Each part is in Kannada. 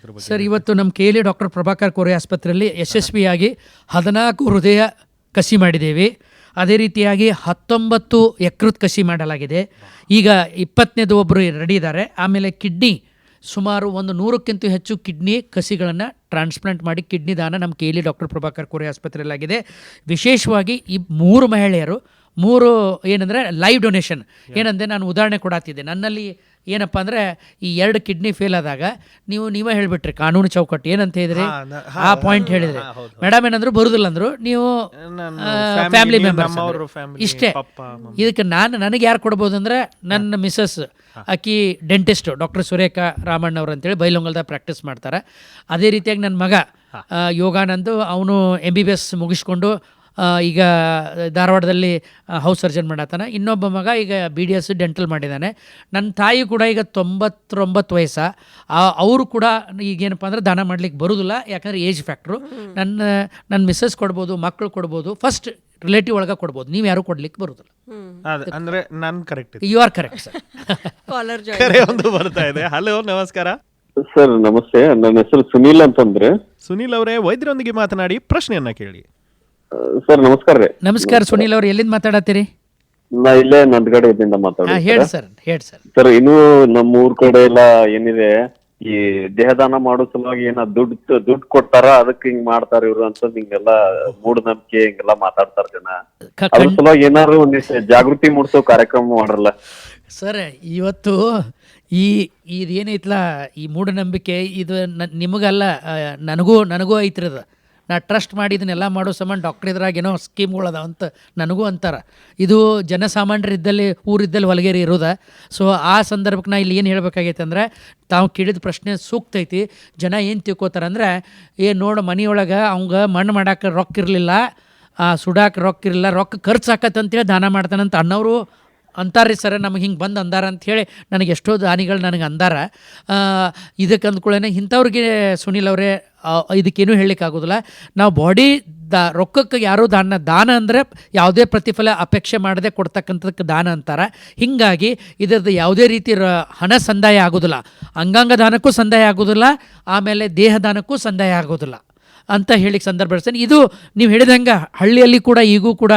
ಇದ್ರ ಬಗ್ಗೆ? ಸರ್, ಇವತ್ತು ನಮ್ಮ KLE ಡಾಕ್ಟರ್ ಪ್ರಭಾಕರ್ ಕೋರೆ ಆಸ್ಪತ್ರೆಯಲ್ಲಿ ಯಶಸ್ವಿಯಾಗಿ 14 ಹೃದಯ ಕಸಿ ಮಾಡಿದ್ದೇವೆ. ಅದೇ ರೀತಿಯಾಗಿ 19 ಯಕೃತ್ ಕಸಿ ಮಾಡಲಾಗಿದೆ. ಈಗ 20ನೇದು ಒಬ್ಬರು ರೆಡಿ ಇದ್ದಾರೆ. ಆಮೇಲೆ ಕಿಡ್ನಿ ಸುಮಾರು 100ಕ್ಕಿಂತ ಹೆಚ್ಚು ಕಿಡ್ನಿ ಕಸಿಗಳನ್ನು ಟ್ರಾನ್ಸ್ಪ್ಲಾಂಟ್ ಮಾಡಿ ಕಿಡ್ನಿ ದಾನ ನಮ್ಮ KLE ಡಾಕ್ಟರ್ ಪ್ರಭಾಕರ್ ಕೋರೆ ಆಸ್ಪತ್ರೆಯಲ್ಲಾಗಿದೆ. ವಿಶೇಷವಾಗಿ ಈ 3 ಮಹಿಳೆಯರು 3 ಏನಂದರೆ ಲೈವ್ ಡೊನೇಷನ್. ಏನಂದರೆ ನಾನು ಉದಾಹರಣೆ ಕೊಡಾತಿದ್ದೆ. ನನ್ನಲ್ಲಿ ಏನಪ್ಪ ಅಂದರೆ ಈ 2 ಕಿಡ್ನಿ ಫೇಲ್ ಆದಾಗ ನೀವೇ ಹೇಳಿಬಿಟ್ರಿ ಕಾನೂನು ಚೌಕಟ್ಟು ಏನಂತ ಹೇಳಿದ್ರಿ, ಆ ಪಾಯಿಂಟ್ ಹೇಳಿದ್ರಿ. ಮೇಡಮ್ ಏನಂದ್ರು ಬರುದಿಲ್ಲ ಅಂದರು, ನೀವು ಫ್ಯಾಮಿಲಿ ಮೆಂಬರ್ಸ್ ಇಷ್ಟೇ. ಇದಕ್ಕೆ ನನಗೆ ಯಾರು ಕೊಡ್ಬೋದು ಅಂದರೆ ನನ್ನ ಮಿಸಸ್, ಆಕಿ ಡೆಂಟಿಸ್ಟ್ ಡಾಕ್ಟರ್ ಸುರೇಖಾ ರಾಮಣ್ಣ ಅವ್ರು ಅಂತೇಳಿ ಬೈಲೊಂಗಲ್ದಾಗ ಪ್ರಾಕ್ಟೀಸ್ ಮಾಡ್ತಾರೆ. ಅದೇ ರೀತಿಯಾಗಿ ನನ್ನ ಮಗ ಯೋಗಾನಂದ್, ಅವನು MBBS ಮುಗಿಸ್ಕೊಂಡು ಈಗ ಧಾರವಾಡದಲ್ಲಿ ಹೌಸ್ ಸರ್ಜನ್ ಮಾಡತ್ತಾನೆ. ಇನ್ನೊಬ್ಬ ಮಗ ಈಗ BDS ಡೆಂಟಲ್ ಮಾಡಿದ್ದಾನೆ. ನನ್ನ ತಾಯಿ ಕೂಡ ಈಗ 99 ವಯಸ್ಸು. ಅವರು ಕೂಡ ಈಗೇನಪ್ಪ ಅಂದರೆ ದಾನ ಮಾಡ್ಲಿಕ್ಕೆ ಬರೋದಿಲ್ಲ, ಯಾಕಂದರೆ ಏಜ್ ಫ್ಯಾಕ್ಟ್ರು. ನನ್ನ ಮಿಸ್ಸಸ್ ಕೊಡ್ಬೋದು, ಮಕ್ಕಳು ಕೊಡ್ಬೋದು, ಫಸ್ಟ್ ರಿಲೇಟಿವ್ ಒಳಗೆ ಕೊಡ್ಬೋದು, ನೀವು ಯಾರು ಕೊಡ್ಲಿಕ್ಕೆ ಬರೋದಿಲ್ಲ. ಅಂದರೆ ನಾನು correct? You are correct sir. ಒಂದು ಬರ್ತಾ ಇದೆ. ಹಲೋ, ನಮಸ್ಕಾರ ಸರ್. ನಮಸ್ತೆ, ನನ್ನ ಹೆಸರು ಸುನೀಲ್ ಅಂತಂದ್ರೆ. ಸುನೀಲ್ ಅವರೇ, ವೈದ್ಯರೊಂದಿಗೆ ಮಾತನಾಡಿ ಪ್ರಶ್ನೆಯನ್ನ ಕೇಳಿ. ಸರ್ ನಮಸ್ಕಾರ ರೀ. ನಮಸ್ಕಾರ ಸುನೀಲ್ ಅವ್ರು, ಎಲ್ಲಿಂದ ಮಾತಾಡತ್ತೀರಿ? ನಾ ಇಲ್ಲೇ ನಂದಗಡೆಯಿಂದ ಮಾತಾಡ. ಹೇಳಿ ಸರ್. ಹೇಳಿ ಸರ್. ಸರ್, ಇನ್ನು ನಮ್ಮ ಊರ್ ಕಡೆ ಎಲ್ಲ ಏನಿದೆ, ಈ ದೇಹದಾನ ಮಾಡೋ ಸಲುವಾಗಿ ಏನ ದುಡ್ಡು ಕೊಡ್ತಾರ, ಅದಕ್ಕೆ ಹಿಂಗ್ ಮಾಡ್ತಾರ ಇವ್ರು ಅಂತ ಹಿಂಗೆಲ್ಲ ಮೂಢನಂಬಿಕೆ ಹಿಂಗೆಲ್ಲ ಮಾತಾಡ್ತಾರ ಜನ. ಅದ್ರ ಸಲುವಾಗಿ ಏನಾದ್ರು ಒಂದಿಷ್ಟು ಜಾಗೃತಿ ಮೂಡಿಸೋ ಕಾರ್ಯಕ್ರಮ ಮಾಡ್ರಲ್ಲ ಸರ್. ಇವತ್ತು ಇದೇನೈತ್ಲ ಈ ಮೂಢನಂಬಿಕೆ, ಇದು ನಿಮಗಲ್ಲ, ನನಗೂ ಐತ್ರದ. ನಾ ಟ್ರಸ್ಟ್ ಮಾಡಿ ಇದನ್ನೆಲ್ಲ ಮಾಡೋ ಸಂಬಂಧ ಡಾಕ್ಟರ್ ಇದ್ರಾಗ ಏನೋ ಸ್ಕೀಮ್ಗಳದ ಅಂತ ನನಗೂ ಅಂತಾರೆ. ಇದು ಜನಸಾಮಾನ್ಯರಿದ್ದಲ್ಲಿ, ಊರಿದ್ದಲ್ಲಿ ಹೊಲಗೇರಿ ಇರೋದ. ಸೊ ಆ ಸಂದರ್ಭಕ್ಕೆ ನಾ ಇಲ್ಲಿ ಏನು ಹೇಳಬೇಕಾಗೈತೆ ಅಂದರೆ, ತಾವು ಕೇಳಿದ ಪ್ರಶ್ನೆ ಸೂಕ್ತ ಐತಿ. ಜನ ಏನು ತಿಳ್ಕೊತಾರೆ ಅಂದರೆ, ನೋಡು ಮನೆಯೊಳಗೆ ಅವಂಗೆ ಮಣ್ಣು ಮಾಡಕ್ಕೆ ರೊಕ್ಕ ಇರಲಿಲ್ಲ, ಸುಡಾಕೆ ರೊಕ್ಕ ಇರಲಿಲ್ಲ, ರೊಕ್ಕ ಖರ್ಚು ಹಾಕತ್ತಂತೇಳಿ ದಾನ ಮಾಡ್ತಾನಂತ ಅನ್ನೋರು ಅಂತಾರೆ ಸರ್. ನಮಗೆ ಹಿಂಗೆ ಬಂದು ಅಂದಾರ ಅಂಥೇಳಿ ನನಗೆ ಎಷ್ಟೋ ದಾನಿಗಳು ನನಗೆ ಅಂದಾರ. ಇದಕ್ಕೆ ಅಂದ್ಕೊಳ್ಳೇನೆ ಇಂಥವ್ರಿಗೆ ಸುನೀಲ್ ಅವರೇ ಇದಕ್ಕೇನು ಹೇಳಲಿಕ್ಕಾಗೋದಿಲ್ಲ. ನಾವು ಬಾಡಿ ರೊಕ್ಕಕ್ಕೆ ಯಾರೂ ದಾನ ಅಂದರೆ ಯಾವುದೇ ಪ್ರತಿಫಲ ಅಪೇಕ್ಷೆ ಮಾಡದೆ ಕೊಡ್ತಕ್ಕಂಥದಕ್ಕೆ ದಾನ ಅಂತಾರೆ. ಹೀಗಾಗಿ ಇದರದ್ದು ಯಾವುದೇ ರೀತಿ ಹಣ ಸಂದಾಯ ಆಗೋದಿಲ್ಲ, ಅಂಗಾಂಗ ದಾನಕ್ಕೂ ಸಂದಾಯ ಆಗೋದಿಲ್ಲ, ಆಮೇಲೆ ದೇಹ ದಾನಕ್ಕೂ ಸಂದಾಯ ಆಗೋದಿಲ್ಲ ಅಂತ ಹೇಳಿಕ್ಕೆ ಸಂದರ್ಭ ಬಳಸ್ತೇನೆ. ಇದು ನೀವು ಹೇಳಿದಂಗೆ ಹಳ್ಳಿಯಲ್ಲಿ ಕೂಡ ಈಗೂ ಕೂಡ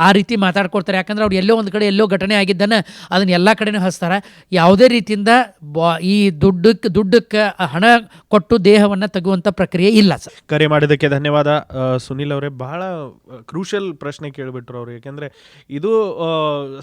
ಆ ರೀತಿ ಮಾತಾಡ್ಕೊಡ್ತಾರೆ. ಯಾಕಂದ್ರೆ ಅವ್ರು ಎಲ್ಲೋ ಒಂದು ಕಡೆ ಎಲ್ಲೋ ಘಟನೆ ಆಗಿದ್ದಾನೆ ಅದನ್ನು ಎಲ್ಲ ಕಡೆನೂ ಹಚ್ತಾರೆ. ಯಾವುದೇ ರೀತಿಯಿಂದ ಈ ದುಡ್ಡಕ್ಕೆ ಹಣ ಕೊಟ್ಟು ದೇಹವನ್ನು ತೆಗುವಂಥ ಪ್ರಕ್ರಿಯೆ ಇಲ್ಲ ಸರ್. ಕರೆ ಮಾಡಿದ್ದಕ್ಕೆ ಧನ್ಯವಾದ ಸುನೀಲ್ ಅವರೇ. ಬಹಳ ಕ್ರೂಷಿಯಲ್ ಪ್ರಶ್ನೆ ಕೇಳಿಬಿಟ್ರು ಅವರು. ಯಾಕೆಂದರೆ ಇದು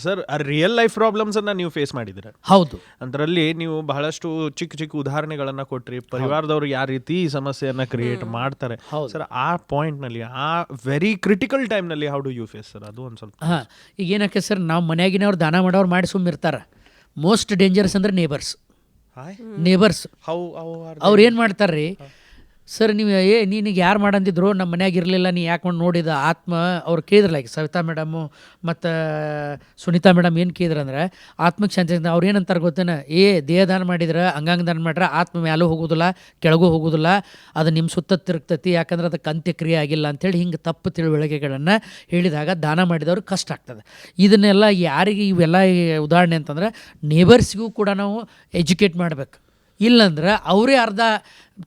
ಸರ್ ರಿಯಲ್ ಲೈಫ್ ಪ್ರಾಬ್ಲಮ್ಸನ್ನು ನೀವು ಫೇಸ್ ಮಾಡಿದ್ದೀರ. ಹೌದು, ಅದರಲ್ಲಿ ನೀವು ಬಹಳಷ್ಟು ಚಿಕ್ಕ ಉದಾಹರಣೆಗಳನ್ನು ಕೊಟ್ರಿ. ಪರಿವಾರದವರು ಯಾವ ರೀತಿ ಈ ಸಮಸ್ಯೆಯನ್ನು ಕ್ರಿಯೇಟ್ ಮಾಡ್ತಾರೆ ಸರ್, ಆ ಪಾಯಿಂಟ್ ನಲ್ಲಿ, ಆ ವೆರಿ ಕ್ರಿಟಿಕಲ್ ಟೈಮ್ ನಲ್ಲಿ how do you face sir? ಅದು ಒಂದು ಸ್ವಲ್ಪ. ಈಗ ಏನಕ್ಕೆ ಸರ್, ನಾವು ಮನೆಯಾಗಿನವ್ರು ದಾನ ಮಾಡೋರು ಮಾಡಿ ಸುಮ್ಮಿರ್ತಾರೆ. ಮೋಸ್ಟ್ ಡೇಂಜರಸ್ ಅಂದ್ರೆ ನೇಬರ್ಸ್. ಅವ್ರು ಏನು ಮಾಡ್ತಾರೆ ರೀ ಸರ್, ನೀವು ನಿನಗೆ ಯಾರು ಮಾಡಂದಿದ್ರು, ನಮ್ಮ ಮನ್ಯಾಗ ಇರಲಿಲ್ಲ, ನೀ ಯಾಕೆ ಮಾಡಿ ನೋಡಿದ ಆತ್ಮ. ಅವ್ರು ಕೇಳಿದ್ರಲ್ಲ, ಈಗ ಸವಿತಾ ಮೇಡಮು ಮತ್ತು ಸುನೀತಾ ಮೇಡಮ್ ಏನು ಕೇಳಿದ್ರಂದ್ರೆ, ಆತ್ಮಕ್ಕೆ ಶಾಂತಿ. ಅವ್ರು ಏನಂತಾರೆ ಗೊತ್ತೇನ, ದೇಹದಾನ ಮಾಡಿದ್ರೆ, ಅಂಗಾಂಗ ದಾನ ಮಾಡ್ರೆ ಆತ್ಮ ಮ್ಯಾಲೂ ಹೋಗೋದಿಲ್ಲ, ಕೆಳಗೂ ಹೋಗೋದಿಲ್ಲ, ಅದು ನಿಮ್ಮ ಸುತ್ತ ತಿರುಗ್ತತಿ, ಯಾಕಂದ್ರೆ ಅದಕ್ಕೆ ಅಂತ್ಯಕ್ರಿಯೆ ಆಗಿಲ್ಲ ಅಂಥೇಳಿ ಹಿಂಗೆ ತಪ್ಪು ತಿಳುವಳಿಕೆಗಳನ್ನು ಹೇಳಿದಾಗ ದಾನ ಮಾಡಿದವ್ರಿಗೆ ಕಷ್ಟ ಆಗ್ತದೆ. ಇದನ್ನೆಲ್ಲ ಯಾರಿಗೆ ಇವೆಲ್ಲ ಉದಾಹರಣೆ ಅಂತಂದ್ರೆ, ನೇಬರ್ಸ್ಗೂ ಕೂಡ ನಾವು ಎಜುಕೇಟ್ ಮಾಡಬೇಕು. ಇಲ್ಲಂದ್ರೆ ಅವರೇ ಅರ್ಧ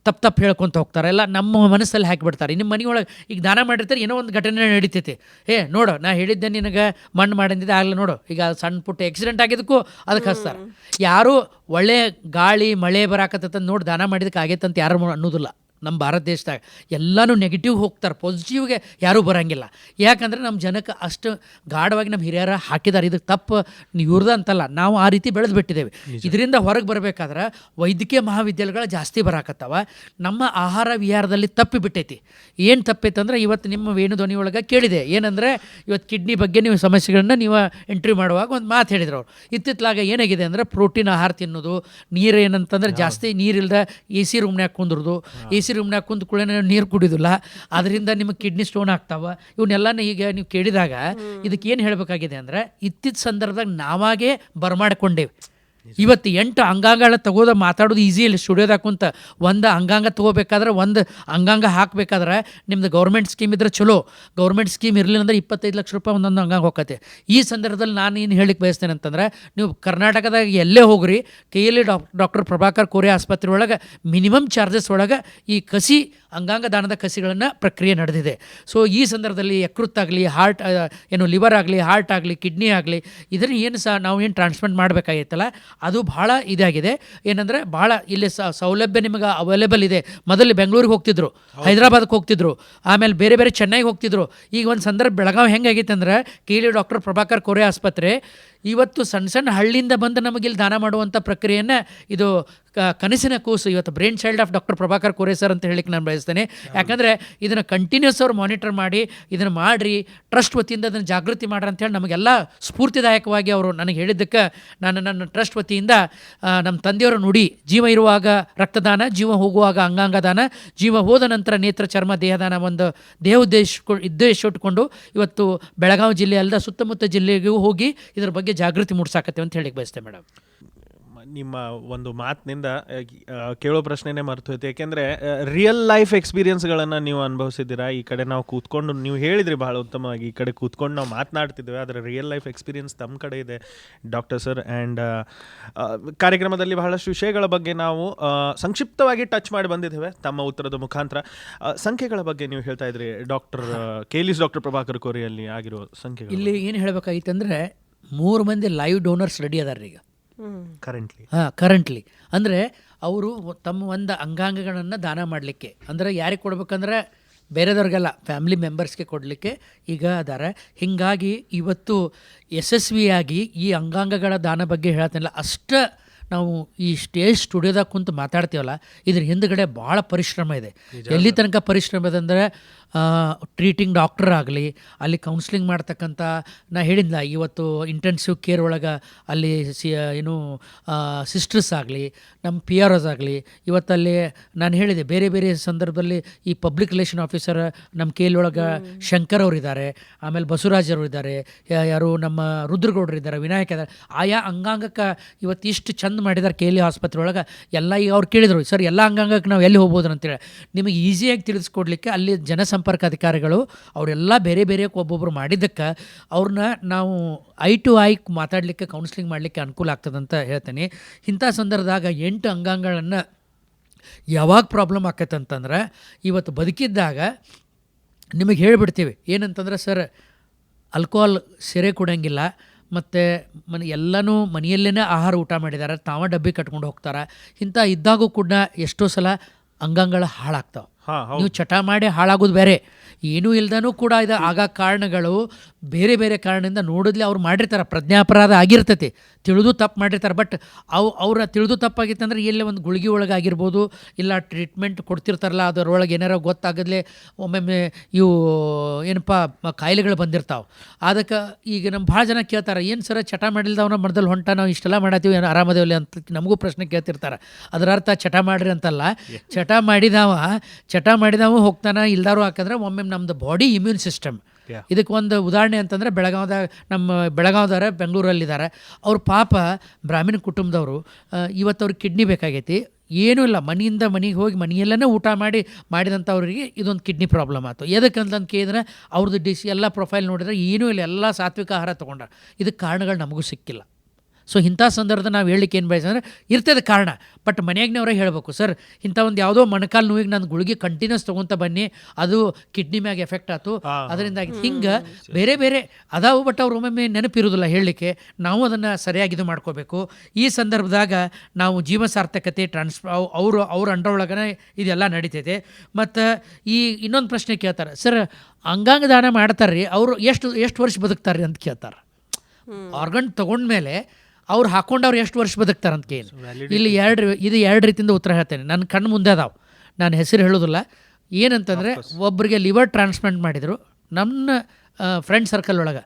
ತಪ್ಪು ಹೇಳ್ಕೊತ ಹೋಗ್ತಾರೆ, ಎಲ್ಲ ನಮ್ಮ ಮನಸ್ಸಲ್ಲಿ ಹಾಕಿಬಿಡ್ತಾರೆ. ನಿಮ್ಮ ಮನೆಯೊಳಗೆ ಈಗ ದಾನ ಮಾಡಿರ್ತಾರೆ, ಏನೋ ಒಂದು ಘಟನೆ ನಡೀತೈತಿ, ನೋಡು ನಾ ಹೇಳಿದ್ದೆ ನಿನಗೆ ಮಣ್ಣು ಮಾಡಿದ್ದೆ ಆಗಲ್ಲ, ನೋಡು ಈಗ ಸಣ್ಣ ಪುಟ್ಟ ಆಕ್ಸಿಡೆಂಟ್ ಆಗಿದ್ದಕ್ಕೂ ಅದಕ್ಕೆ ಹಚ್ತಾರೆ. ಯಾರೂ ಒಳ್ಳೆ ಗಾಳಿ ಮಳೆ ಬರಾಕತ್ತಂತ ನೋಡಿ ದಾನ ಮಾಡಿದಕ್ಕೆ ಆಗೈತಂತ ಯಾರು ಅನ್ನೋದಿಲ್ಲ. ನಮ್ಮ ಭಾರತ ದೇಶದಾಗ ಎಲ್ಲನೂ ನೆಗೆಟಿವ್ ಹೋಗ್ತಾರೆ, ಪಾಸಿಟಿವ್ಗೆ ಯಾರೂ ಬರೋಂಗಿಲ್ಲ. ಯಾಕಂದರೆ ನಮ್ಮ ಜನಕ್ಕೆ ಅಷ್ಟು ಗಾಢವಾಗಿ ನಮ್ಮ ಹಿರಿಯರ ಹಾಕಿದ್ದಾರೆ. ಇದಕ್ಕೆ ತಪ್ಪು ಇವ್ರದ್ದು ಅಂತಲ್ಲ, ನಾವು ಆ ರೀತಿ ಬೆಳೆದು ಬಿಟ್ಟಿದ್ದೇವೆ. ಇದರಿಂದ ಹೊರಗೆ ಬರಬೇಕಾದ್ರೆ ವೈದ್ಯಕೀಯ ಮಹಾವಿದ್ಯಾಲಯಗಳು ಜಾಸ್ತಿ ಬರಾಕತ್ತವ. ನಮ್ಮ ಆಹಾರ ವಿಹಾರದಲ್ಲಿ ತಪ್ಪಿ ಬಿಟ್ಟೈತಿ. ಏನು ತಪ್ಪೈತೆ ಅಂದರೆ, ಇವತ್ತು ನಿಮ್ಮ ವೇಣುಧ್ವನಿ ಒಳಗೆ ಕೇಳಿದೆ ಏನಂದರೆ, ಇವತ್ತು ಕಿಡ್ನಿ ಬಗ್ಗೆ ನೀವು ಸಮಸ್ಯೆಗಳನ್ನ ನೀವು ಇಂಟರ್ವ್ಯೂ ಮಾಡುವಾಗ ಒಂದು ಮಾತು ಹೇಳಿದ್ರು ಅವರು. ಇತ್ತಿತ್ತಲಾಗ ಏನಾಗಿದೆ ಅಂದರೆ, ಪ್ರೋಟೀನ್ ಆಹಾರ ತಿನ್ನೋದು, ನೀರು ಏನಂತಂದ್ರೆ ಜಾಸ್ತಿ ನೀರಿಲ್ದ AC ರೂಮ್ನ್ಯಾಗ ಕುಂದ್ರದು, AC ರೂಮ್ನಾಗ ಕುಂತ ಕೂಡ ನೀರು ಕುಡಿಯೋದಿಲ್ಲ, ಅದರಿಂದ ನಿಮಗೆ ಕಿಡ್ನಿ ಸ್ಟೋನ್ ಆಗ್ತಾವ. ಇವನ್ನೆಲ್ಲನ ಈಗ ನೀವು ಕೇಳಿದಾಗ ಇದಕ್ಕೆ ಏನು ಹೇಳಬೇಕಾಗಿದೆ ಅಂದರೆ, ಇತ್ತಿದ್ದ ಸಂದರ್ಭದಾಗ ನಾವಾಗೇ ಬರಮಾಡ್ಕೊಂಡೇವೆ. ಇವತ್ತು 8 ಅಂಗಾಂಗಗಳ ತಗೋದ ಮಾತಾಡೋದು ಈಸಿ ಇಲ್ಲ ಸ್ಟುಡಿಯೋದಾಗ ಕುಂತ. ಒಂದು ಅಂಗಾಂಗ ತೊಗೋಬೇಕಾದ್ರೆ, ಒಂದು ಅಂಗಾಂಗ ಹಾಕಬೇಕಾದ್ರೆ ನಿಮ್ದು ಗೌರ್ಮೆಂಟ್ ಸ್ಕೀಮ್ ಇದ್ರೆ ಚಲೋ, ಗೌರ್ಮೆಂಟ್ ಸ್ಕೀಮ್ ಇರಲಿಲ್ಲ ಅಂದ್ರೆ 25 ಲಕ್ಷ ರೂಪಾಯಿ ಒಂದೊಂದು ಅಂಗಾಂಗ ಹೋಗತ್ತೆ. ಈ ಸಂದರ್ಭದಲ್ಲಿ ನಾನು ಏನು ಹೇಳಿಕ್ಕೆ ಬಯಸ್ತೇನೆ ಅಂತಂದ್ರೆ, ನೀವು ಕರ್ನಾಟಕದಾಗ ಎಲ್ಲೇ ಹೋಗ್ರಿ, KLE ಡಾಕ್ಟರ್ ಪ್ರಭಾಕರ್ ಕೋರೆ ಆಸ್ಪತ್ರೆ ಒಳಗೆ ಮಿನಿಮಮ್ ಚಾರ್ಜಸ್ ಒಳಗೆ ಈ ಕಸಿ ಅಂಗಾಂಗ ದಾನದ ಕಸಿಗಳನ್ನು ಪ್ರಕ್ರಿಯೆ ನಡೆದಿದೆ. ಸೊ ಈ ಸಂದರ್ಭದಲ್ಲಿ ಯಕೃತ್ ಆಗಲಿ, ಹಾರ್ಟ್ ಏನು ಲಿವರ್ ಆಗಲಿ, ಹಾರ್ಟ್ ಆಗಲಿ, ಕಿಡ್ನಿ ಆಗಲಿ, ಇದರ ಏನು ಸಹ ನಾವು ಏನು ಟ್ರಾನ್ಸ್ಪ್ಲಾಂಟ್ ಮಾಡಬೇಕಾಗಿತ್ತಲ್ಲ ಅದು ಭಾಳ ಇದಾಗಿದೆ. ಏನಂದರೆ ಭಾಳ ಇಲ್ಲಿ ಸೌಲಭ್ಯ ನಿಮಗೆ ಅವೈಲೇಬಲ್ ಇದೆ. ಮೊದಲು ಬೆಂಗಳೂರಿಗೆ ಹೋಗ್ತಿದ್ರು, ಹೈದರಾಬಾದ್ಗೆ ಹೋಗ್ತಿದ್ರು, ಆಮೇಲೆ ಬೇರೆ ಬೇರೆ ಚೆನ್ನೈಗೆ ಹೋಗ್ತಿದ್ರು. ಈಗ ಒಂದು ಸಂದರ್ಭ ಬೆಳಗಾವಿ ಹೆಂಗಾಗೈತೆ ಅಂದ್ರೆ KLE ಡಾಕ್ಟರ್ ಪ್ರಭಾಕರ್ ಕೋರೆ ಆಸ್ಪತ್ರೆ ಇವತ್ತು ಸಣ್ಣ ಸಣ್ಣ ಹಳ್ಳಿಯಿಂದ ಬಂದು ನಮಗಿಲ್ಲಿ ದಾನ ಮಾಡುವಂಥ ಪ್ರಕ್ರಿಯೆಯನ್ನು ಇದು ಕನಸಿನ ಕೂಸು ಇವತ್ತು brain child of doctor Prabhakar Kore sir ಅಂತ ಹೇಳಿಕ್ಕೆ ನಾನು ಬಯಸ್ತೇನೆ. ಯಾಕಂದರೆ ಇದನ್ನು ಕಂಟಿನ್ಯೂಸ್ ಅವ್ರು ಮಾನಿಟರ್ ಮಾಡಿ ಇದನ್ನು ಮಾಡಿರಿ, ಟ್ರಸ್ಟ್ ವತಿಯಿಂದ ಅದನ್ನು ಜಾಗೃತಿ ಮಾಡ್ರಿ ಅಂತೇಳಿ ನಮಗೆಲ್ಲ ಸ್ಫೂರ್ತಿದಾಯಕವಾಗಿ ಅವರು ನನಗೆ ಹೇಳಿದ್ದಕ್ಕೆ ನಾನು ನನ್ನ ಟ್ರಸ್ಟ್ ವತಿಯಿಂದ ನಮ್ಮ ತಂದೆಯವರ ನುಡಿ, ಜೀವ ಇರುವಾಗ ರಕ್ತದಾನ, ಜೀವ ಹೋಗುವಾಗ ಅಂಗಾಂಗ ದಾನ, ಜೀವ ಹೋದ ನಂತರ ನೇತ್ರ ಚರ್ಮ ದೇಹದಾನ ಒಂದು ಉದ್ದೇಶ ಇಟ್ಕೊಂಡು ಇವತ್ತು ಬೆಳಗಾವಿ ಜಿಲ್ಲೆ ಅಲ್ಲದ ಸುತ್ತಮುತ್ತ ಜಿಲ್ಲೆಗೂ ಹೋಗಿ ಇದ್ರ ಬಗ್ಗೆ ಜಾಗೃತಿ ಮೂಡಿಸಾಕತ್ತೇವೆ ಅಂತ ಹೇಳಿಕ್ಕೆ ಬಯಸ್ತೇನೆ ಮೇಡಮ್. ನಿಮ್ಮ ಒಂದು ಮಾತಿನಿಂದ ಕೇಳೋ ಪ್ರಶ್ನೆನೇ ಮರ್ತು ಹೋಯ್ತು. ಯಾಕೆಂದರೆ ರಿಯಲ್ ಲೈಫ್ ಎಕ್ಸ್ಪೀರಿಯನ್ಸ್ಗಳನ್ನು ನೀವು ಅನುಭವಿಸಿದ್ದೀರಾ. ಈ ಕಡೆ ನಾವು ಕೂತ್ಕೊಂಡು ನೀವು ಹೇಳಿದ್ರಿ ಭಾಳ ಉತ್ತಮವಾಗಿ, ಈ ಕಡೆ ಕೂತ್ಕೊಂಡು ನಾವು ಮಾತನಾಡ್ತಿದ್ದೇವೆ, ಆದರೆ ರಿಯಲ್ ಲೈಫ್ ಎಕ್ಸ್ಪೀರಿಯನ್ಸ್ ತಮ್ಮ ಕಡೆ ಇದೆ ಡಾಕ್ಟರ್ ಸರ್. ಆ್ಯಂಡ್ ಕಾರ್ಯಕ್ರಮದಲ್ಲಿ ಬಹಳಷ್ಟು ವಿಷಯಗಳ ಬಗ್ಗೆ ನಾವು ಸಂಕ್ಷಿಪ್ತವಾಗಿ ಟಚ್ ಮಾಡಿ ಬಂದಿದ್ದೇವೆ ತಮ್ಮ ಉತ್ತರದ ಮುಖಾಂತರ. ಸಂಖ್ಯೆಗಳ ಬಗ್ಗೆ ನೀವು ಹೇಳ್ತಾ ಇದ್ರಿ ಡಾಕ್ಟರ್ KLE ಡಾಕ್ಟರ್ ಪ್ರಭಾಕರ್ ಕೋರೆಯಲ್ಲಿ ಆಗಿರೋ ಸಂಖ್ಯೆ. ಇಲ್ಲಿ ಏನು ಹೇಳಬೇಕಾಗಿತ್ತು ಅಂದರೆ 3 ಮಂದಿ ಲೈವ್ ಡೋನರ್ಸ್ ರೆಡಿ ಅದಾರ ಈಗ ಕರೆಂಟ್ಲಿ. ಅಂದರೆ ಅವರು ತಮ್ಮ ಒಂದು ಅಂಗಾಂಗಗಳನ್ನು ದಾನ ಮಾಡಲಿಕ್ಕೆ, ಅಂದರೆ ಯಾರಿಗೆ ಕೊಡ್ಬೇಕಂದ್ರೆ ಬೇರೆದವ್ರಿಗೆಲ್ಲ ಫ್ಯಾಮಿಲಿ ಮೆಂಬರ್ಸ್ಗೆ ಕೊಡಲಿಕ್ಕೆ ಈಗ ಅದಾರ. ಹೀಗಾಗಿ ಇವತ್ತು ಯಶಸ್ವಿಯಾಗಿ ಈ ಅಂಗಾಂಗಗಳ ದಾನ ಬಗ್ಗೆ ಹೇಳ್ತಾನಿಲ್ಲ, ಅಷ್ಟು ನಾವು ಈ ಸ್ಟುಡಿಯೋದಾಗ ಕುಂತು ಮಾತಾಡ್ತೀವಲ್ಲ, ಇದ್ರ ಹಿಂದುಗಡೆ ಭಾಳ ಪರಿಶ್ರಮ ಇದೆ. ಎಲ್ಲಿ ತನಕ ಪರಿಶ್ರಮ ಇದೆ ಅಂದರೆ ಟ್ರೀಟಿಂಗ್ ಡಾಕ್ಟರ್ ಆಗಲಿ, ಅಲ್ಲಿ ಕೌನ್ಸ್ಲಿಂಗ್ ಮಾಡ್ತಕ್ಕಂಥ, ನಾ ಹೇಳಿದ್ಲ ಇವತ್ತು ಇಂಟೆನ್ಸಿವ್ ಕೇರ್ ಒಳಗೆ ಅಲ್ಲಿ ಏನು ಸಿಸ್ಟರ್ಸ್ ಆಗಲಿ, ನಮ್ಮ PROs ಆಗಲಿ, ಇವತ್ತಲ್ಲಿ ನಾನು ಹೇಳಿದೆ ಬೇರೆ ಬೇರೆ ಸಂದರ್ಭದಲ್ಲಿ ಈ ಪಬ್ಲಿಕ್ ರಿಲೇಷನ್ ಆಫೀಸರ್ ನಮ್ಮ KLE ಒಳಗೆ ಶಂಕರ್ ಅವರು ಇದ್ದಾರೆ, ಆಮೇಲೆ ಬಸವರಾಜ್ ಅವರು ಇದ್ದಾರೆ, ಯಾರು ನಮ್ಮ ರುದ್ರಗೌಡರು ಇದ್ದಾರೆ, ವಿನಾಯಕ ಇದ್ದಾರೆ. ಆಯಾ ಅಂಗಾಂಗಕ್ಕೆ ಇವತ್ತು ಇಷ್ಟು ಚಂದ ಮಾಡಿದ್ದಾರೆ KLE ಆಸ್ಪತ್ರೆ ಒಳಗೆ. ಎಲ್ಲ ಈಗ ಅವ್ರು ಕೇಳಿದರು, ಸರ್ ಎಲ್ಲ ಅಂಗಾಂಗಕ್ಕೆ ನಾವು ಎಲ್ಲಿ ಹೋಗ್ಬೋದು ಅಂತೇಳಿ. ನಿಮಗೆ ಈಸಿಯಾಗಿ ತಿಳಿಸ್ಕೊಡ್ಲಿಕ್ಕೆ ಅಲ್ಲಿ ಜನಸಂಪರ್ಕ ಅಧಿಕಾರಿಗಳು ಅವರೆಲ್ಲ ಬೇರೆ ಬೇರೆ ಒಬ್ಬೊಬ್ಬರು ಮಾಡಿದ್ದಕ್ಕೆ ಅವ್ರನ್ನ ನಾವು ಐ ಟು ಐ ಮಾತಾಡಲಿಕ್ಕೆ, ಕೌನ್ಸಿಲಿಂಗ್ ಮಾಡಲಿಕ್ಕೆ ಅನುಕೂಲ ಆಗ್ತದಂತ ಹೇಳ್ತೇನೆ. ಇಂಥ ಸಂದರ್ಭದಾಗ 8 ಅಂಗಾಂಗಗಳನ್ನು ಯಾವಾಗ ಪ್ರಾಬ್ಲಮ್ ಆಕೈತೆ ಅಂತಂದ್ರೆ, ಇವತ್ತು ಬದುಕಿದ್ದಾಗ ನಿಮಗೆ ಹೇಳಿಬಿಡ್ತೀವಿ ಏನಂತಂದ್ರೆ, ಸರ್ ಆಲ್ಕೋಹಾಲ್ ಸೆರೆ ಕೊಡೋಂಗಿಲ್ಲ, ಮತ್ತು ಎಲ್ಲನೂ ಮನೆಯಲ್ಲೇ ಆಹಾರ ಊಟ ಮಾಡಿದ್ದಾರೆ, ತಾವ ಡಬ್ಬಿ ಕಟ್ಕೊಂಡು ಹೋಗ್ತಾರೆ. ಇಂಥ ಇದ್ದಾಗೂ ಕೂಡ ಎಷ್ಟೋ ಸಲ ಅಂಗಾಂಗಗಳು ಹಾಳಾಗ್ತಾವೆ. ನೀವು ಚಟ ಮಾಡಿ ಹಾಳಾಗೋದು ಬೇರೆ, ಏನೂ ಇಲ್ದನೂ ಕೂಡ ಇದು ಆಗ ಕಾರಣಗಳು ಬೇರೆ ಬೇರೆ ಕಾರಣದಿಂದ ನೋಡಿದ್ಲಿ ಅವ್ರು ಮಾಡಿರ್ತಾರೆ. ಪ್ರಜ್ಞಾಪರಾಧ ಆಗಿರ್ತೈತಿ, ತಿಳಿದು ತಪ್ಪು ಮಾಡಿರ್ತಾರೆ. ಬಟ್ ಅವ್ರ ತಿಳಿದು ತಪ್ಪಾಗಿತ್ತಂದ್ರೆ ಎಲ್ಲೇ ಒಂದು ಗುಳಿಗೆ ಒಳಗಾಗಿರ್ಬೋದು, ಇಲ್ಲ ಟ್ರೀಟ್ಮೆಂಟ್ ಕೊಡ್ತಿರ್ತಾರಲ್ಲ ಅದರೊಳಗೆ ಏನಾರ ಗೊತ್ತಾಗದ್ಲೇ ಒಮ್ಮೊಮ್ಮೆ ಇವು ಏನಪ್ಪ ಕಾಯಿಲೆಗಳು ಬಂದಿರ್ತಾವೆ. ಅದಕ್ಕೆ ಈಗ ನಮ್ಮ ಭಾಳ ಜನ ಕೇಳ್ತಾರೆ, ಏನು ಸರ ಚಟ ಮಾಡಿಲ್ದವನ ಮರದಲ್ಲಿ ಹೊಂಟ ನಾವು ಇಷ್ಟೆಲ್ಲ ಮಾಡತ್ತೀವಿ, ಏನು ಆರಾಮದೇವಲ್ಲಿ ಅಂತ ನಮಗೂ ಪ್ರಶ್ನೆ ಕೇಳ್ತಿರ್ತಾರೆ. ಅದರ ಅರ್ಥ ಚಟ ಮಾಡ್ರಿ ಅಂತಲ್ಲ, ಚಟ ಮಾಡಿದವ ಹೋಗ್ತಾನೆ, ಇಲ್ದಾರು ಹಾಕಿದ್ರೆ ಒಮ್ಮೆ ನಮ್ಮದು ಬಾಡಿ ಇಮ್ಯೂನ್ ಸಿಸ್ಟಮ್. ಇದಕ್ಕೆ ಒಂದು ಉದಾಹರಣೆ ಅಂತಂದರೆ ನಮ್ಮ ಬೆಳಗಾವದವರೇ ಬೆಂಗಳೂರಲ್ಲಿದ್ದಾರೆ, ಅವ್ರ ಪಾಪ ಬ್ರಾಹ್ಮಣ ಕುಟುಂಬದವರು. ಇವತ್ತು ಅವ್ರಿಗೆ ಕಿಡ್ನಿ ಬೇಕಾಗೈತಿ, ಏನೂ ಇಲ್ಲ, ಮನೆಯಿಂದ ಮನೆಗೆ ಹೋಗಿ ಮನೆಯಲ್ಲೇ ಊಟ ಮಾಡಿದಂಥವ್ರಿಗೆ ಇದೊಂದು ಕಿಡ್ನಿ ಪ್ರಾಬ್ಲಮ್ ಆಯಿತು. ಎದಕ್ಕಂತಂದು ಕೇಳಿದ್ರೆ ಅವ್ರದ್ದು ಎಲ್ಲ ಪ್ರೊಫೈಲ್ ನೋಡಿದ್ರೆ ಏನೂ ಇಲ್ಲ, ಎಲ್ಲ ಸಾತ್ವಿಕ ಆಹಾರ ತೊಗೊಂಡ್ರೆ. ಇದಕ್ಕೆ ಕಾರಣಗಳು ನಮಗೂ ಸಿಕ್ಕಿಲ್ಲ. ಸೊ ಇಂಥ ಸಂದರ್ಭದ ನಾವು ಹೇಳಲಿಕ್ಕೆ ಏನು ಬಯಸಂದ್ರೆ, ಇರ್ತದೆ ಕಾರಣ, ಬಟ್ ಮನೆಯಾಗ್ನವರೇ ಹೇಳಬೇಕು, ಸರ್ ಇಂಥ ಒಂದು ಯಾವುದೋ ಮೊಣಕಾಲು ನೋವಿಗೆ ನಾನು ಗುಳಿಗೆ ಕಂಟಿನ್ಯೂಸ್ ತೊಗೊತ ಬನ್ನಿ, ಅದು ಕಿಡ್ನಿ ಮ್ಯಾಗೆ ಎಫೆಕ್ಟ್ ಆಯ್ತು, ಅದರಿಂದಾಗಿ ಹಿಂಗೆ ಬೇರೆ ಬೇರೆ ಅದಾವು. ಬಟ್ ಅವ್ರು ಒಮ್ಮೊಮ್ಮೆ ನೆನಪಿರೋದಿಲ್ಲ ಹೇಳಲಿಕ್ಕೆ, ನಾವು ಅದನ್ನು ಸರಿಯಾಗಿ ಇದು ಮಾಡ್ಕೋಬೇಕು. ಈ ಸಂದರ್ಭದಾಗ ನಾವು ಜೀವ ಸಾರ್ಥಕತೆ ಅವ್ರ ಅಂಡರೊಳಗನೆ ಇದೆಲ್ಲ ನಡೀತೈತೆ. ಮತ್ತು ಈ ಇನ್ನೊಂದು ಪ್ರಶ್ನೆ ಕೇಳ್ತಾರೆ, ಸರ್ ಅಂಗಾಂಗ ದಾನ ಮಾಡ್ತಾರೆ ಅವರು ಎಷ್ಟು ವರ್ಷ ಬದುಕ್ತಾರೆ ಅಂತ ಕೇಳ್ತಾರೆ. ಆರ್ಗನ್ ತೊಗೊಂಡ್ಮೇಲೆ ಅವ್ರು ಹಾಕ್ಕೊಂಡವ್ರು ಎಷ್ಟು ವರ್ಷ ಬದುಕ್ತಾರೆ ಅಂತ ಕೇಳಿ, ಇಲ್ಲಿ ಎರಡು ರೀತಿಯಿಂದ ಉತ್ತರ ಹೇಳ್ತೇನೆ. ನನ್ನ ಕಣ್ಣು ಮುಂದೆ ಅದಾವೆ, ನಾನು ಹೆಸರು ಹೇಳೋದಿಲ್ಲ. ಏನಂತಂದರೆ, ಒಬ್ಬರಿಗೆ ಲಿವರ್ ಟ್ರಾನ್ಸ್ಪ್ಲಾಂಟ್ ಮಾಡಿದರು ನಮ್ಮ ಫ್ರೆಂಡ್ ಸರ್ಕಲ್ ಒಳಗೆ.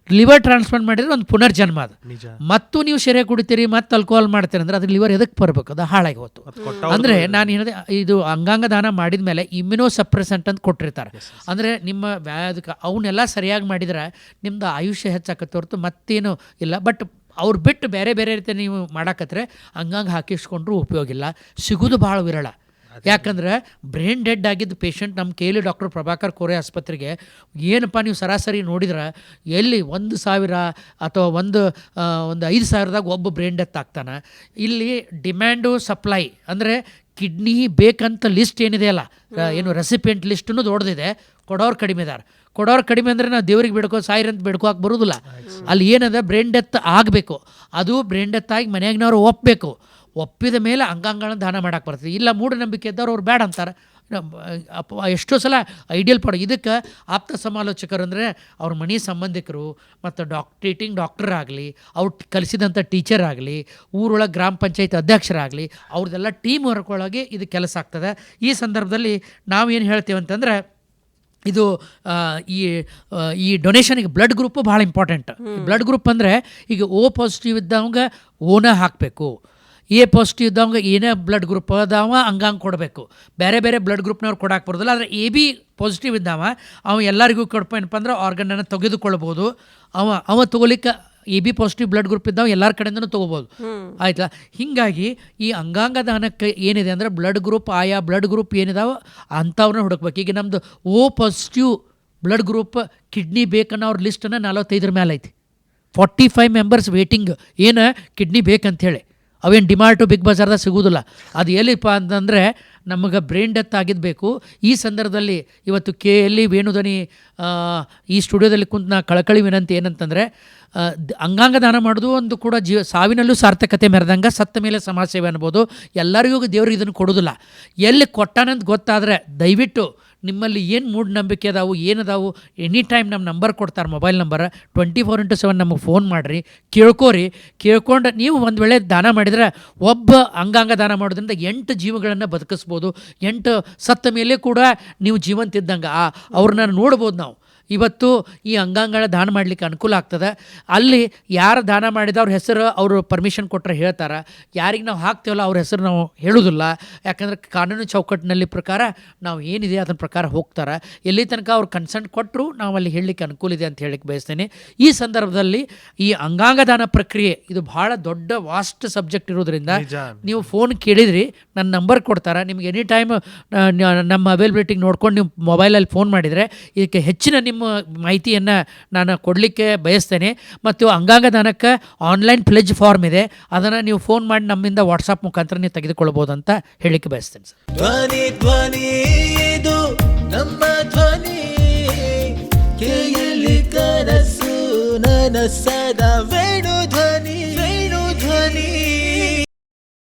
ಲಿವರ್ ಟ್ರಾನ್ಸ್ಪ್ಲಾಂಟ್ ಮಾಡಿದ್ರೆ ಒಂದು ಪುನರ್ಜನ್ಮ ಅದು. ಮತ್ತು ನೀವು ಸೆರೆ ಕುಡಿತೀರಿ, ಮತ್ತು ಆಲ್ಕೋಹಾಲ್ ಮಾಡ್ತೀರಿ ಅಂದ್ರೆ ಅದು ಲಿವರ್ ಎದಕ್ಕೆ ಬರಬೇಕು, ಅದು ಹಾಳಾಗಿ ಹೋಯ್ತು. ಅಂದರೆ ನಾನು ಹೇಳಿದೆ, ಇದು ಅಂಗಾಂಗ ದಾನ ಮಾಡಿದ ಮೇಲೆ ಇಮ್ಯುನೋ ಸಪ್ರೆಸೆಂಟ್ ಅಂತ ಕೊಟ್ಟಿರ್ತಾರೆ. ಅಂದರೆ ನಿಮ್ಮ ಅದಕ್ಕೆ ಅವನ್ನೆಲ್ಲ ಸರಿಯಾಗಿ ಮಾಡಿದ್ರೆ ನಿಮ್ಮದು ಆಯುಷ್ಯ ಹೆಚ್ಚಾಕತ್ತೆ ಹೊರತು ಮತ್ತೇನು ಇಲ್ಲ. ಬಟ್ ಅವ್ರು ಬಿಟ್ಟು ಬೇರೆ ಬೇರೆ ರೀತಿ ನೀವು ಮಾಡಾಕತ್ರೆ ಅಂಗಾಂಗ ಹಾಕಿಸ್ಕೊಂಡ್ರೂ ಉಪಯೋಗ ಇಲ್ಲ, ಸಿಗೋದು ಭಾಳ ವಿರಳ. ಯಾಕಂದ್ರೆ ಬ್ರೈನ್ ಡೆಡ್ ಆಗಿದ್ದ ಪೇಷಂಟ್ ನಮ್ಮ KL ಡಾಕ್ಟರ್ ಪ್ರಭಾಕರ್ ಕೋರೆ ಆಸ್ಪತ್ರೆಗೆ ಏನಪ್ಪ ನೀವು ಸರಾಸರಿ ನೋಡಿದ್ರೆ ಎಲ್ಲಿ 1,000 ಅಥವಾ ಒಂದು 5,000ದಾಗ ಒಬ್ಬ ಬ್ರೈನ್ ಡೆತ್ ಆಗ್ತಾನೆ. ಇಲ್ಲಿ ಡಿಮ್ಯಾಂಡು ಸಪ್ಲೈ ಅಂದರೆ ಕಿಡ್ನಿ ಬೇಕಂತ ಲಿಸ್ಟ್ ಏನಿದೆ ಅಲ್ಲ, ಏನು ರೆಸಿಪಿಯೆಂಟ್ ಲಿಸ್ಟನ್ನು ದೊಡ್ಡದಿದೆ, ಕೊಡೋರು ಕಡಿಮೆ ಇದಾರೆ. ಕೊಡೋರು ಕಡಿಮೆ ಅಂದರೆ ನಾವು ದೇವ್ರಿಗೆ ಬೇಡ್ಕೋ ಸಾಯಿರಂತ ಬೇಡ್ಕೋಕೆ ಬರೋದಿಲ್ಲ. ಅಲ್ಲಿ ಏನದ ಬ್ರೈನ್ ಡೆತ್ ಆಗಬೇಕು, ಅದು ಬ್ರೈನ್ ಡೆತ್ ಆಗಿ ಮನೆಯಾಗಿನವ್ರು ಒಪ್ಪಿದ ಮೇಲೆ ಅಂಗಾಂಗಗಳನ್ನ ದಾನ ಮಾಡೋಕೆ ಬರ್ತದೆ. ಇಲ್ಲ ಮೂಢನಂಬಿಕೆ ಇದ್ದವ್ರು ಅವ್ರು ಬೇಡ ಅಂತಾರೆ. ಎಷ್ಟೋ ಸಲ ಐಡಿಯಲ್ ಇದಕ್ಕೆ ಆಪ್ತ ಸಮಾಲೋಚಕರು ಅಂದರೆ ಅವ್ರ ಮನೆ ಸಂಬಂಧಿಕರು ಮತ್ತು ಟ್ರೀಟಿಂಗ್ ಡಾಕ್ಟರ್ ಆಗಲಿ, ಅವ್ರು ಕಲಿಸಿದಂಥ ಟೀಚರ್ ಆಗಲಿ, ಊರೊಳಗೆ ಗ್ರಾಮ ಪಂಚಾಯತ್ ಅಧ್ಯಕ್ಷರಾಗಲಿ, ಅವ್ರದ್ದೆಲ್ಲ ಟೀಮ್ ವರ್ಕ್ ಒಳಗೆ ಇದು ಕೆಲಸ ಆಗ್ತದೆ. ಈ ಸಂದರ್ಭದಲ್ಲಿ ನಾವೇನು ಹೇಳ್ತೀವಿ ಅಂತಂದರೆ ಇದು ಈ ಡೊನೇಷನ್ಗೆ ಬ್ಲಡ್ ಗ್ರೂಪು ಭಾಳ ಇಂಪಾರ್ಟೆಂಟ್. ಬ್ಲಡ್ ಗ್ರೂಪ್ ಅಂದರೆ ಈಗ O ಪಾಸಿಟಿವ್ ಇದ್ದವಂಗೆ ಓನ ಹಾಕಬೇಕು, A ಪಾಸಿಟಿವ್ ಇದ್ದವಂಗೆ ಏನೇ ಬ್ಲಡ್ ಗ್ರೂಪ್ ಅದಾವ ಅಂಗಾಂಗ ಕೊಡಬೇಕು. ಬೇರೆ ಬೇರೆ ಬ್ಲಡ್ ಗ್ರೂಪ್ನವ್ರು ಕೊಡಕ್ಕೆ ಬರೋದಿಲ್ಲ. ಆದರೆ AB ಪಾಸಿಟಿವ್ ಇದ್ದಾವ ಅವ ಎಲ್ಲರಿಗೂ ಕೊಡಪ್ಪ ಏನಪ್ಪ ಅಂದ್ರೆ ಆರ್ಗನನ್ನು ತೆಗೆದುಕೊಳ್ಬೋದು. ಅವ ತೊಗೊಲಿಕ್ಕೆ AB ಪಾಸಿಟಿವ್ ಬ್ಲಡ್ ಗ್ರೂಪ್ ಇದ್ದಾವೆ ಎಲ್ಲರ ಕಡೆಯಿಂದನೂ ತೊಗೋಬೋದು. ಆಯ್ತಾ? ಹೀಗಾಗಿ ಈ ಅಂಗಾಂಗ ದಾನಕ್ಕೆ ಏನಿದೆ ಅಂದರೆ ಬ್ಲಡ್ ಗ್ರೂಪ್, ಆಯಾ ಬ್ಲಡ್ ಗ್ರೂಪ್ ಏನಿದಾವೆ ಅಂಥವ್ರನ್ನ ಹುಡುಕ್ಬೇಕು. ಈಗ ನಮ್ಮದು O positive blood group kidney ಬೇಕನ್ನೋ ಅವ್ರ ಲಿಸ್ಟನ್ನು 45 ಮೇಲೆ ಐತಿ. 45 ಮೆಂಬರ್ಸ್ ವೇಟಿಂಗ್ ಏನು ಕಿಡ್ನಿ ಬೇಕಂತೇಳಿ. ಅವೇನು ಡಿಮಾರ್ಟು ಬಿಗ್ ಬಜಾರ್ದಾಗ ಸಿಗೋದಿಲ್ಲ. ಅದು ಎಲ್ಲಿಪ್ಪ ಅಂತಂದರೆ ನಮಗೆ ಬ್ರೈನ್ ಡೆತ್ ಆಗಿದ್ಬೇಕು. ಈ ಸಂದರ್ಭದಲ್ಲಿ ಇವತ್ತು KL ವೇಣುಧ್ವನಿ ಈ ಸ್ಟುಡಿಯೋದಲ್ಲಿ ಕುಂತು ನಾ ಕಳಕಳಿ ವಿನಂತಿ ಏನಂತಂದರೆ, ಅಂಗಾಂಗ ದಾನ ಮಾಡೋದು ಒಂದು ಕೂಡ ಸಾವಿನಲ್ಲೂ ಸಾರ್ಥಕತೆ ಮೆರೆದಂಗೆ, ಸತ್ತ ಮೇಲೆ ಸಮಾಜ ಸೇವೆ ಅನ್ಬೋದು. ಎಲ್ಲರಿಗೂ ದೇವ್ರಿಗೆ ಇದನ್ನು ಕೊಡೋದಿಲ್ಲ. ಎಲ್ಲಿ ಕೊಟ್ಟಾನಂತ ಗೊತ್ತಾದರೆ ದಯವಿಟ್ಟು ನಿಮ್ಮಲ್ಲಿ ಏನು ಮೂಢನಂಬಿಕೆ ಅದಾವು ಏನದಾವು ಎನಿ ಟೈಮ್ ನಮ್ಮ ನಂಬರ್ ಕೊಡ್ತಾರೆ, ಮೊಬೈಲ್ ನಂಬರ್ 24x7 ನಮಗೆ ಫೋನ್ ಮಾಡಿರಿ, ಕೇಳ್ಕೊಂಡು ನೀವು ಒಂದು ವೇಳೆ ದಾನ ಮಾಡಿದರೆ ಒಬ್ಬ ಅಂಗಾಂಗ ದಾನ ಮಾಡೋದ್ರಿಂದ 8 ಜೀವಗಳನ್ನು ಬದುಕಿಸ್ಬೋದು. 8 ಸತ್ತ ಮೇಲೆ ಕೂಡ ನೀವು ಜೀವಂತ ಇದ್ದಂಗೆ ಅವ್ರನ್ನ ನೋಡ್ಬೋದು. ನಾವು ಇವತ್ತು ಈ ಅಂಗಾಂಗಗಳ ದಾನ ಮಾಡಲಿಕ್ಕೆ ಅನುಕೂಲ ಆಗ್ತದೆ. ಅಲ್ಲಿ ಯಾರು ದಾನ ಮಾಡಿದ ಅವ್ರ ಹೆಸರು ಅವರು ಪರ್ಮಿಷನ್ ಕೊಟ್ಟರೆ ಹೇಳ್ತಾರೆ, ಯಾರಿಗೆ ನಾವು ಹಾಕ್ತೇವಲ್ಲ ಅವ್ರ ಹೆಸರು ನಾವು ಹೇಳೋದಿಲ್ಲ. ಯಾಕಂದರೆ ಕಾನೂನು ಚೌಕಟ್ಟಿನಲ್ಲಿ ಪ್ರಕಾರ ನಾವು ಏನಿದೆ ಅದನ್ನ ಪ್ರಕಾರ ಹೋಗ್ತಾರೆ. ಎಲ್ಲಿ ತನಕ ಅವ್ರು ಕನ್ಸೆಂಟ್ ಕೊಟ್ಟರು ನಾವು ಅಲ್ಲಿ ಹೇಳಲಿಕ್ಕೆ ಅನುಕೂಲ ಇದೆ ಅಂತ ಹೇಳಲಿಕ್ಕೆ ಬಯಸ್ತೇನೆ. ಈ ಸಂದರ್ಭದಲ್ಲಿ ಈ ಅಂಗಾಂಗ ದಾನ ಪ್ರಕ್ರಿಯೆ ಇದು ಭಾಳ ದೊಡ್ಡ ವಾಸ್ಟ್ ಸಬ್ಜೆಕ್ಟ್ ಇರೋದ್ರಿಂದ ನೀವು ಫೋನ್ ಕೇಳಿದ್ರಿ, ನನ್ನ ನಂಬರ್ ಕೊಡ್ತಾರೆ. ನಿಮ್ಗೆ ಎನಿ ಟೈಮ್ ನಮ್ಮ ಅವೈಲಬಿಲಿಟಿಗೆ ನೋಡ್ಕೊಂಡು ನೀವು ಮೊಬೈಲಲ್ಲಿ ಫೋನ್ ಮಾಡಿದರೆ ಇದಕ್ಕೆ ಹೆಚ್ಚಿನ ನಿಮ್ಮ ಮಾಹಿತಿಯನ್ನು ನಾನು ಕೊಡಲಿಕ್ಕೆ ಬಯಸ್ತೇನೆ. ಮತ್ತು ಅಂಗಾಂಗ ದಾನಕ್ಕೆ ಆನ್ಲೈನ್ ಪ್ಲೆಜ್ ಫಾರ್ಮ್ ಇದೆ, ಅದನ್ನು ನೀವು ಫೋನ್ ಮಾಡಿ ನಮ್ಮಿಂದ ವಾಟ್ಸಪ್ ಮುಖಾಂತರ ನೀವು ತೆಗೆದುಕೊಳ್ಬೋದು ಅಂತ ಹೇಳಲಿಕ್ಕೆ ಬಯಸ್ತೇನೆ ಸರ್. ಧ್ವನಿ ಇದು ನಮ್ಮ ಧ್ವನಿ, KL ಕನಸು ನನಸ.